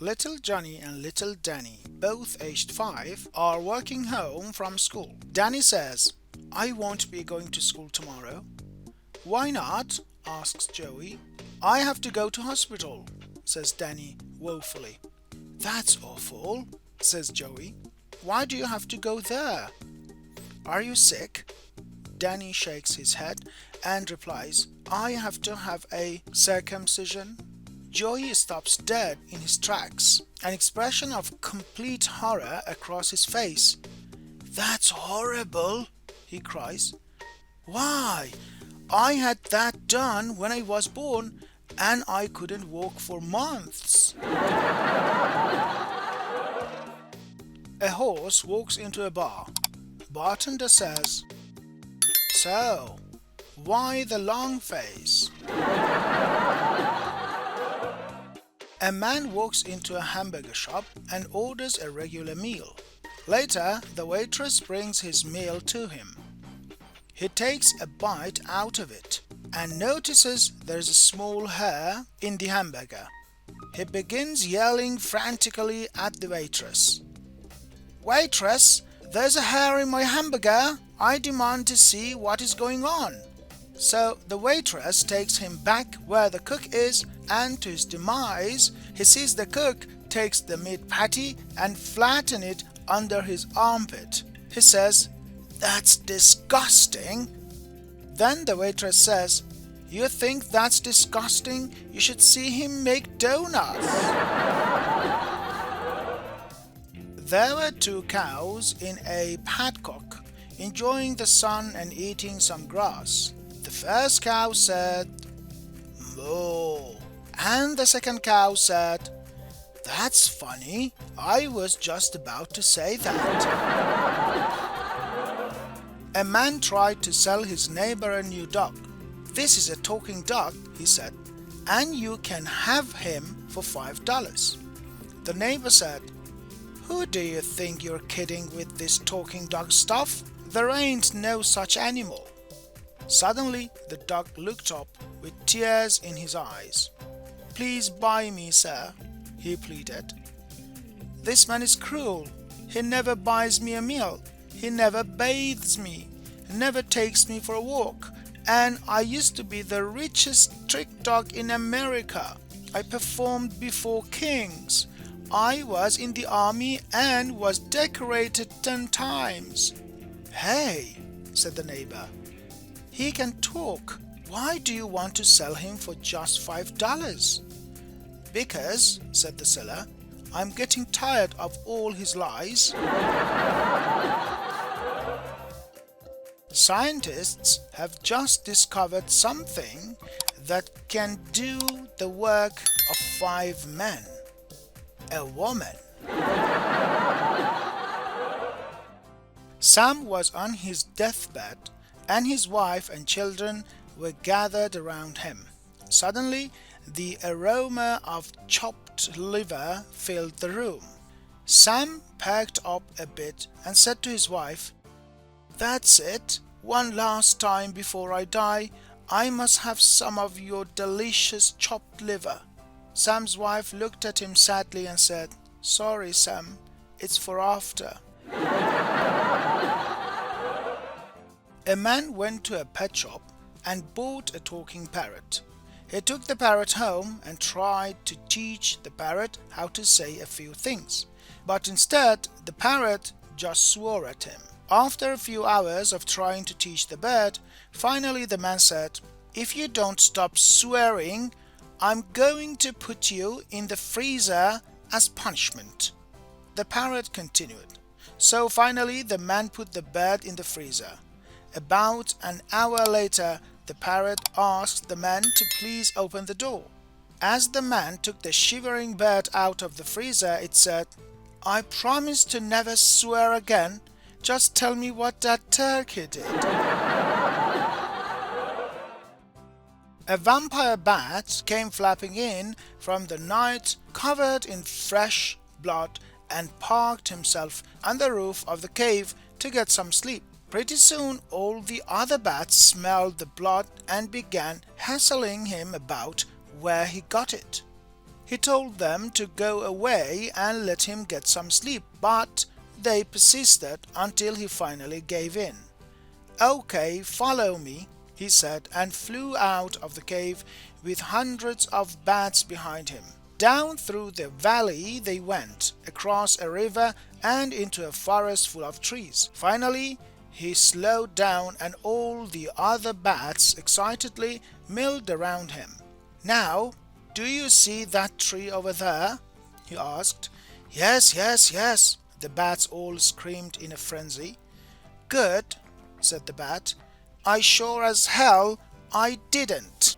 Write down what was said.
Little Johnny and little Danny, both aged 5, are walking home from school. Danny says, "I won't be going to school tomorrow." "Why not?" asks Joey. "I have to go to hospital," says Danny woefully. "That's awful," says Joey. "Why do you have to go there?" "Are you sick?" Danny shakes his head and replies, "I have to have a circumcision." Joey stops dead in his tracks, an expression of complete horror across his face. "That's horrible," he cries. "Why? I had that done when I was born and I couldn't walk for months." A horse walks into a bar. Bartender says, "So, why the long face?" A man walks into a hamburger shop and orders a regular meal. Later, the waitress brings his meal to him. He takes a bite out of it and notices there's a small hair in the hamburger. He begins yelling frantically at the waitress. "Waitress, there's a hair in my hamburger. I demand to see what is going on." So the waitress takes him back where the cook is, and to his demise, he sees the cook takes the meat patty and flatten it under his armpit. He says, "That's disgusting." Then the waitress says, "You think that's disgusting? You should see him make donuts." There were 2 cows in a paddock enjoying the sun and eating some grass. The first cow said, "Moo," and the second cow said, "That's funny. I was just about to say that." A man tried to sell his neighbor a new dog. "This is a talking dog," he said, "and you can have him for $5. The neighbor said, "Who do you think you're kidding with this talking dog stuff? There ain't no such animal." Suddenly, the dog looked up with tears in his eyes. "Please buy me, sir," he pleaded. "This man is cruel. He never buys me a meal. He never bathes me, never takes me for a walk. And I used to be the richest trick dog in America. I performed before kings. I was in the army and was decorated 10 times. "Hey," said the neighbor, "he can talk. Why do you want to sell him for just $5? "Because," said the seller, "I'm getting tired of all his lies." Scientists have just discovered something that can do the work of 5 men. A woman. Sam was on his deathbed, and his wife and children were gathered around him. Suddenly, the aroma of chopped liver filled the room. Sam perked up a bit and said to his wife, "That's it. One last time before I die, I must have some of your delicious chopped liver." Sam's wife looked at him sadly and said, "Sorry, Sam, it's for after." A man went to a pet shop and bought a talking parrot. He took the parrot home and tried to teach the parrot how to say a few things, but instead the parrot just swore at him. After a few hours of trying to teach the bird, finally the man said, "If you don't stop swearing, I'm going to put you in the freezer as punishment." The parrot continued. So finally the man put the bird in the freezer. About an hour later, the parrot asked the man to please open the door. As the man took the shivering bird out of the freezer, it said, "I promise to never swear again. Just tell me what that turkey did." A vampire bat came flapping in from the night, covered in fresh blood, and parked himself on the roof of the cave to get some sleep. Pretty soon all the other bats smelled the blood and began hassling him about where he got it. He told them to go away and let him get some sleep, but they persisted until he finally gave in. "Okay, follow me," he said, and flew out of the cave with hundreds of bats behind him. Down through the valley they went, across a river and into a forest full of trees. Finally, he slowed down and all the other bats excitedly milled around him. "Now, do you see that tree over there?" he asked. "Yes, yes, yes," the bats all screamed in a frenzy. "Good," said the bat. "I sure as hell I didn't."